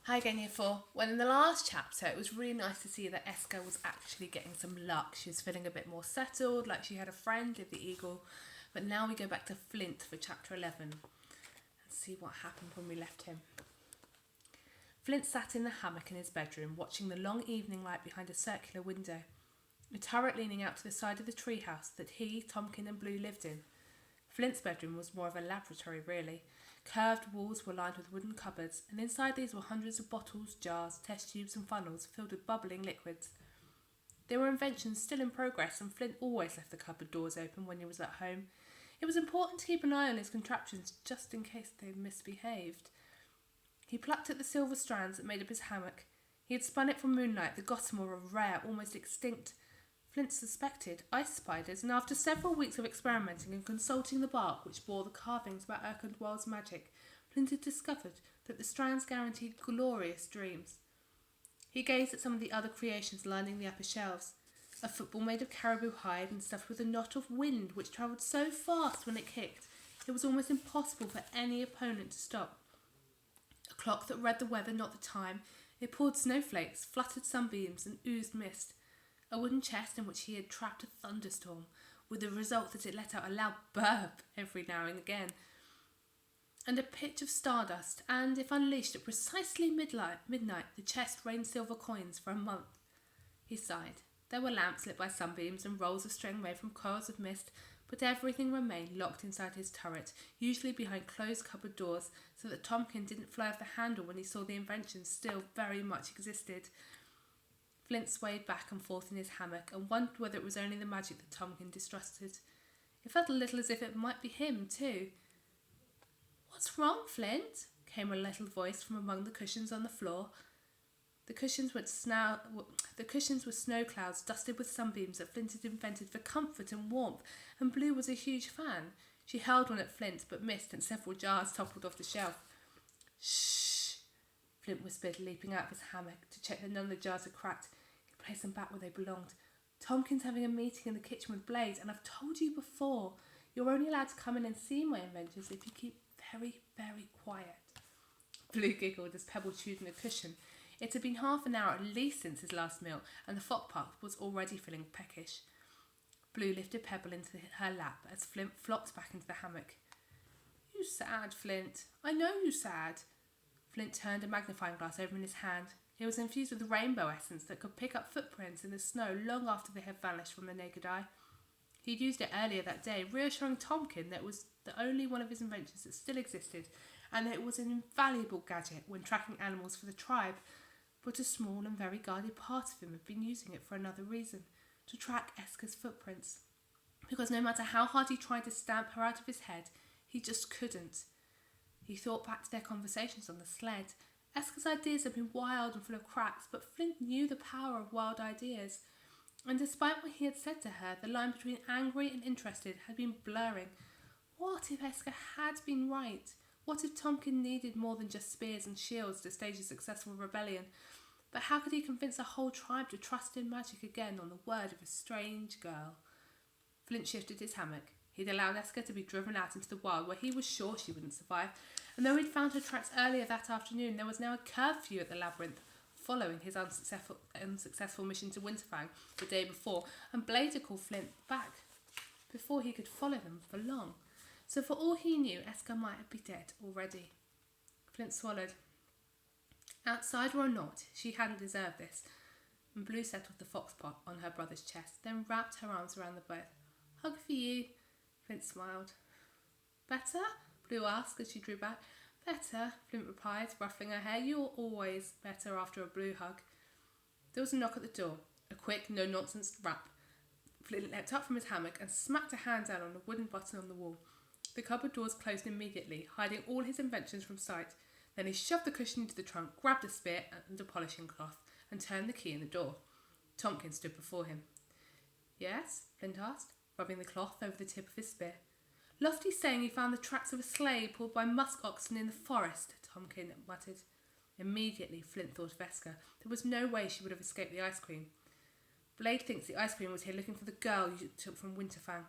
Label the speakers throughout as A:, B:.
A: Hi again, here for. Well, in the last chapter, it was really nice to see that Eska was actually getting some luck. She was feeling a bit more settled, like she had a friend, the eagle. But now we go back to Flint for chapter 11 and see what happened when we left him. Flint sat in the hammock in his bedroom, watching the long evening light behind a circular window, a turret leaning out to the side of the treehouse that he, Tomkin and Blue lived in. Flint's bedroom was more of a laboratory, really. Curved walls were lined with wooden cupboards, and inside these were hundreds of bottles, jars, test tubes and funnels filled with bubbling liquids. There were inventions still in progress, and Flint always left the cupboard doors open when he was at home. It was important to keep an eye on his contraptions just in case they misbehaved. He plucked at the silver strands that made up his hammock. He had spun it from moonlight, the gossamer of rare, almost extinct. Flint suspected ice spiders, and after several weeks of experimenting and consulting the bark which bore the carvings about Erkenwald's magic, Flint had discovered that the strands guaranteed glorious dreams. He gazed at some of the other creations lining the upper shelves. A football made of caribou hide and stuffed with a knot of wind which travelled so fast when it kicked it was almost impossible for any opponent to stop. A clock that read the weather, not the time. It poured snowflakes, fluttered sunbeams and oozed mist. A wooden chest in which he had trapped a thunderstorm, with the result that it let out a loud burp every now and again. And a pitch of stardust, and if unleashed at precisely midnight, the chest rained silver coins for a month. He sighed. There were lamps lit by sunbeams and rolls of string made from coils of mist, but everything remained locked inside his turret, usually behind closed cupboard doors, so that Tomkin didn't fly off the handle when he saw the invention still very much existed. Flint swayed back and forth in his hammock and wondered whether it was only the magic that Tomkin distrusted. It felt a little as if it might be him, too. "What's wrong, Flint?" came a little voice from among the cushions on the floor. The cushions were snow clouds dusted with sunbeams that Flint had invented for comfort and warmth, and Blue was a huge fan. She hurled one at Flint, but missed, and several jars toppled off the shelf. "Shh," Flint whispered, leaping out of his hammock to check that none of the jars had cracked. He placed them back where they belonged. "Tomkin's having a meeting in the kitchen with Blaze, and I've told you before, you're only allowed to come in and see my inventions if you keep very, very quiet." Blue giggled as Pebble chewed on a cushion. It had been half an hour at least since his last meal, and the fox pup was already feeling peckish. Blue lifted Pebble into her lap as Flint flopped back into the hammock. "You sad, Flint. I know you sad." Flint turned a magnifying glass over in his hand. It was infused with rainbow essence that could pick up footprints in the snow long after they had vanished from the naked eye. He'd used it earlier that day, reassuring Tomkin that it was the only one of his inventions that still existed, and that it was an invaluable gadget when tracking animals for the tribe. But a small and very guarded part of him had been using it for another reason, to track Eska's footprints. Because no matter how hard he tried to stamp her out of his head, he just couldn't. He thought back to their conversations on the sled. Eska's ideas had been wild and full of cracks, but Flint knew the power of wild ideas. And despite what he had said to her, the line between angry and interested had been blurring. What if Eska had been right? What if Tomkin needed more than just spears and shields to stage a successful rebellion? But how could he convince a whole tribe to trust in magic again on the word of a strange girl? Flint shifted his hammock. He'd allowed Eska to be driven out into the wild where he was sure she wouldn't survive, and though he'd found her tracks earlier that afternoon, there was now a curfew at the labyrinth following his unsuccessful mission to Winterfang the day before, and Blade had called Flint back before he could follow them for long. So for all he knew, Eska might be dead already. Flint swallowed. Outside or not, she hadn't deserved this, and Blue settled the fox pot on her brother's chest, then wrapped her arms around them both. "Hug for you," Flint smiled. "Better?" Blue asked as she drew back. "Better," Flint replied, ruffling her hair. "You're always better after a Blue hug." There was a knock at the door, a quick, no-nonsense rap. Flint leapt up from his hammock and smacked a hand down on a wooden button on the wall. The cupboard doors closed immediately, hiding all his inventions from sight. Then he shoved the cushion into the trunk, grabbed a spear and a polishing cloth, and turned the key in the door. Tomkin stood before him. "Yes?" Flint asked, rubbing the cloth over the tip of his spear. "Lofty's saying he found the tracks of a sleigh pulled by musk oxen in the forest," Tomkin muttered. Immediately, Flint thought of Eska. There was no way she would have escaped the ice cream. "Blade thinks the ice cream was here looking for the girl you took from Winterfang."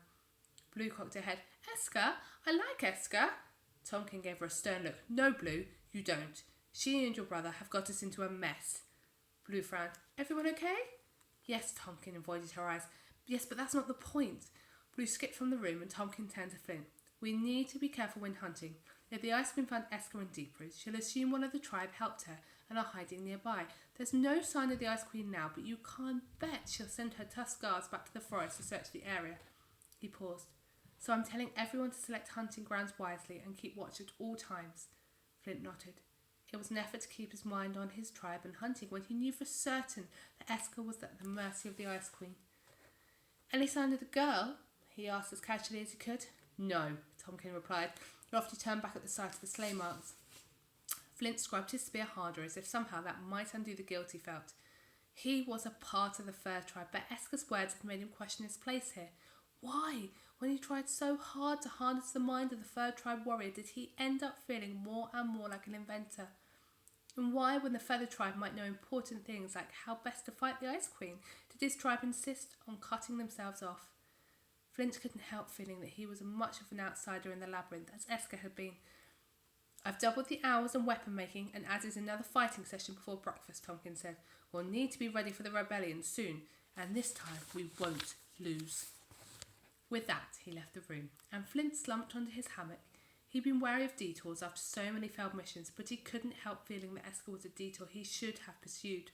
A: Blue cocked her head. "Eska? I like Eska." Tomkin gave her a stern look. "No, Blue, you don't. She and your brother have got us into a mess. Blue frowned. Everyone okay? Yes, Tomkin avoided her eyes. Yes, but that's not the point. Blue skipped from the room and Tomkin turned to Flint. We need to be careful when hunting. If the Ice Queen found Esker and Deeproots, she'll assume one of the tribe helped her and are hiding nearby. There's no sign of the Ice Queen now, but you can't bet she'll send her tusked guards back to the forest to search the area. He paused. So I'm telling everyone to select hunting grounds wisely and keep watch at all times. Flint nodded. It was an effort to keep his mind on his tribe and hunting when he knew for certain that Esker was at the mercy of the Ice Queen. Any sign of the girl? He asked as casually as he could. No, Tomkin replied, after he turned back at the sight of the sleigh marks. Flint scrubbed his spear harder as if somehow that might undo the guilt he felt. He was a part of the fur tribe, but Esker's words had made him question his place here. Why, when he tried so hard to harness the mind of the fur tribe warrior, did he end up feeling more and more like an inventor? And why, when the feather tribe might know important things like how best to fight the Ice Queen, did his tribe insist on cutting themselves off? Flint couldn't help feeling that he was much of an outsider in the labyrinth, as Esker had been. I've doubled the hours and weapon making and added another fighting session before breakfast, Tomkin said. We'll need to be ready for the rebellion soon, and this time we won't lose. With that, he left the room, and Flint slumped onto his hammock. He'd been wary of detours after so many failed missions, but he couldn't help feeling that Esker was a detour he should have pursued,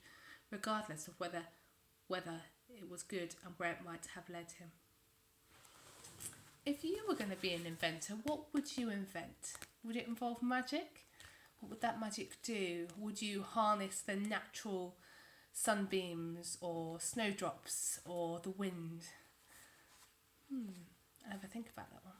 A: regardless of whether it was good and where it might have led him. If you were going to be an inventor, what would you invent? Would it involve magic? What would that magic do? Would you harness the natural sunbeams or snowdrops or the wind? I'll have a think about that one.